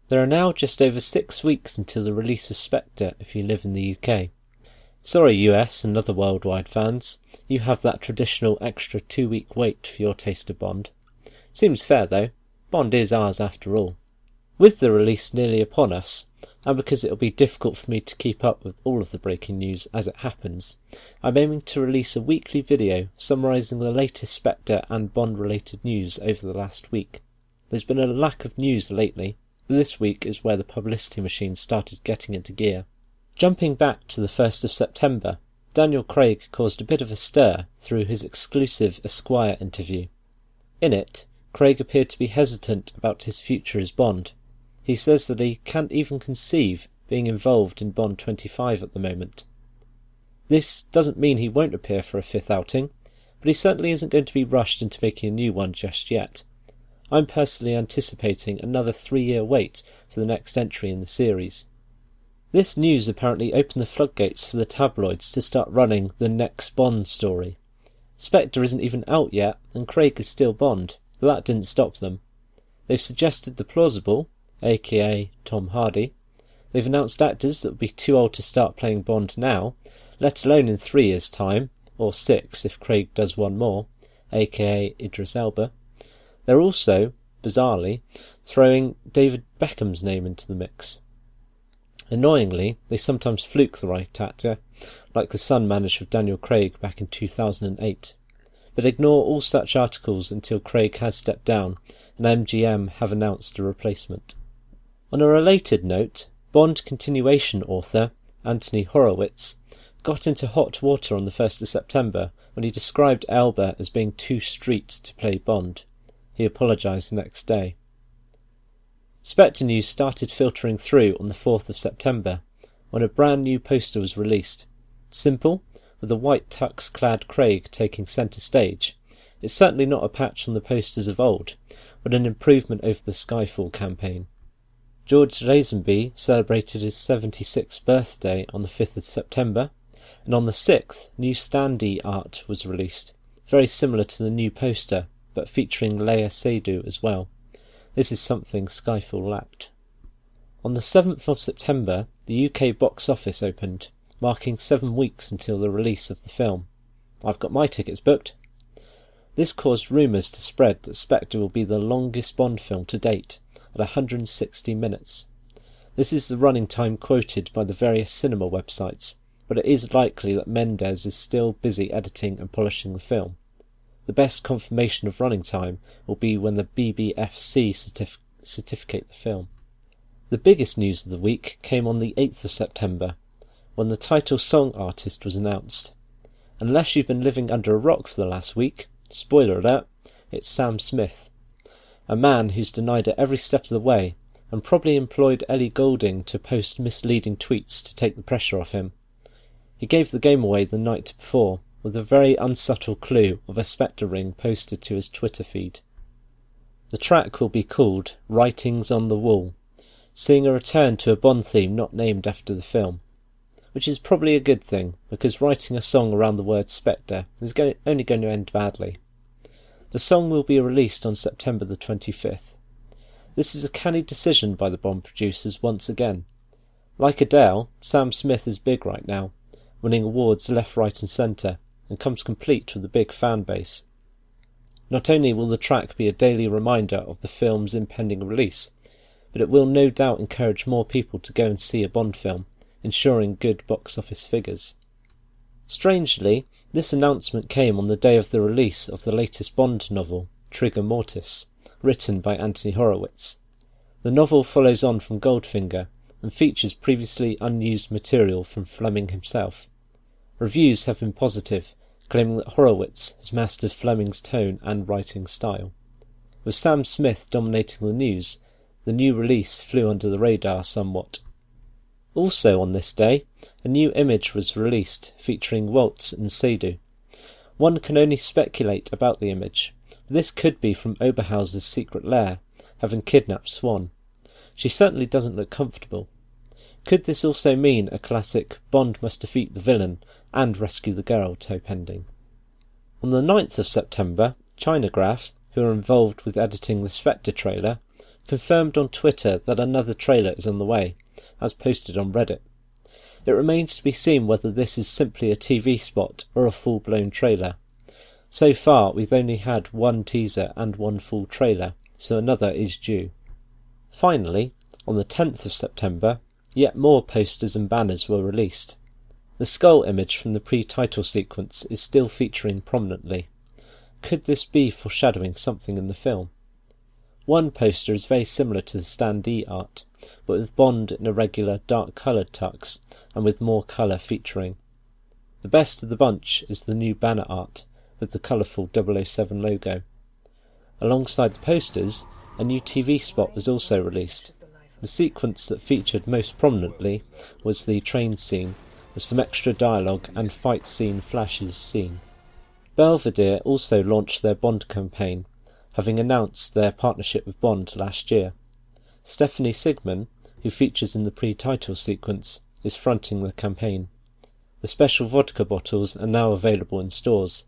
There are now just over 6 weeks until the release of Spectre if you live in the UK. Sorry US and other worldwide fans, you have that traditional extra 2-week wait for your taste of Bond. Seems fair though, Bond is ours after all. With the release nearly upon us, and because it'll be difficult for me to keep up with all of the breaking news as it happens, I'm aiming to release a weekly video summarising the latest Spectre and Bond related news over the last week. There's been a lack of news lately, but this week is where the publicity machine started getting into gear. Jumping back to the 1st of September, Daniel Craig caused a bit of a stir through his exclusive Esquire interview. In it, Craig appeared to be hesitant about his future as Bond. He says that he can't even conceive being involved in Bond 25 at the moment. This doesn't mean he won't appear for a 5th outing, but he certainly isn't going to be rushed into making a new one just yet. I'm personally anticipating another 3-year wait for the next entry in the series. This news apparently opened the floodgates for the tabloids to start running the next Bond story. Spectre isn't even out yet, and Craig is still Bond, but that didn't stop them. They've suggested the plausible, aka Tom Hardy. They've announced actors that would be too old to start playing Bond now, let alone in 3 years' time, or 6 if Craig does one more, aka Idris Elba. They're also, bizarrely, throwing David Beckham's name into the mix. Annoyingly, they sometimes fluke the right actor, like the Sun managed with Daniel Craig back in 2008. But ignore all such articles until Craig has stepped down and MGM have announced a replacement. On a related note, Bond continuation author Anthony Horowitz got into hot water on the 1st of September when he described Elba as being too street to play Bond. He apologised the next day. Spectre news started filtering through on the 4th of September, when a brand new poster was released. Simple, with a white tux-clad Craig taking centre stage. It's certainly not a patch on the posters of old, but an improvement over the Skyfall campaign. George Lazenby celebrated his 76th birthday on the 5th of September, and on the 6th, new standee art was released, very similar to the new poster, but featuring Leia Seydoux as well. This is something Skyfall lacked. On the 7th of September, the UK box office opened, marking 7 weeks until the release of the film. I've got my tickets booked. This caused rumours to spread that Spectre will be the longest Bond film to date, at 160 minutes. This is the running time quoted by the various cinema websites, but it is likely that Mendes is still busy editing and polishing the film. The best confirmation of running time will be when the BBFC certificate the film. The biggest news of the week came on the 8th of September, when the title song artist was announced. Unless you've been living under a rock for the last week, spoiler alert, it's Sam Smith, a man who's denied it every step of the way and probably employed Ellie Goulding to post misleading tweets to take the pressure off him. He gave the game away the night before, with a very unsubtle clue of a Spectre ring posted to his Twitter feed. The track will be called Writings on the Wall, seeing a return to a Bond theme not named after the film, which is probably a good thing, because writing a song around the word Spectre is only going to end badly. The song will be released on September the 25th. This is a canny decision by the Bond producers once again. Like Adele, Sam Smith is big right now, winning awards left, right and centre, and comes complete with a big fan base. Not only will the track be a daily reminder of the film's impending release, but it will no doubt encourage more people to go and see a Bond film, ensuring good box office figures. Strangely, this announcement came on the day of the release of the latest Bond novel, Trigger Mortis, written by Anthony Horowitz. The novel follows on from Goldfinger and features previously unused material from Fleming himself. Reviews have been positive, claiming that Horowitz has mastered Fleming's tone and writing style. With Sam Smith dominating the news, the new release flew under the radar somewhat. Also on this day, a new image was released featuring Waltz and Seydoux. One can only speculate about the image, but this could be from Oberhauser's secret lair, having kidnapped Swann. She certainly doesn't look comfortable. Could this also mean a classic Bond must defeat the villain and rescue the girl type ending? On the 9th of September, Chinagraph, who are involved with editing the Spectre trailer, confirmed on Twitter that another trailer is on the way, as posted on Reddit. It remains to be seen whether this is simply a TV spot or a full-blown trailer. So far, we've only had one teaser and one full trailer, so another is due. Finally, on the 10th of September, yet more posters and banners were released. The skull image from the pre-title sequence is still featuring prominently. Could this be foreshadowing something in the film? One poster is very similar to the standee art, but with Bond in a regular dark-coloured tux and with more colour featuring. The best of the bunch is the new banner art with the colourful 007 logo. Alongside the posters, a new TV spot was also released. The sequence that featured most prominently was the train scene, with some extra dialogue and fight scene flashes seen. Belvedere also launched their Bond campaign, having announced their partnership with Bond last year. Stephanie Sigman, who features in the pre-title sequence, is fronting the campaign. The special vodka bottles are now available in stores.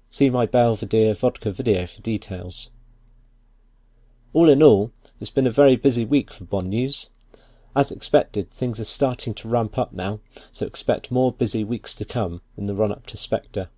See my Belvedere vodka video for details. All in all, it's been a very busy week for Bond news. As expected, things are starting to ramp up now, so expect more busy weeks to come in the run-up to Spectre.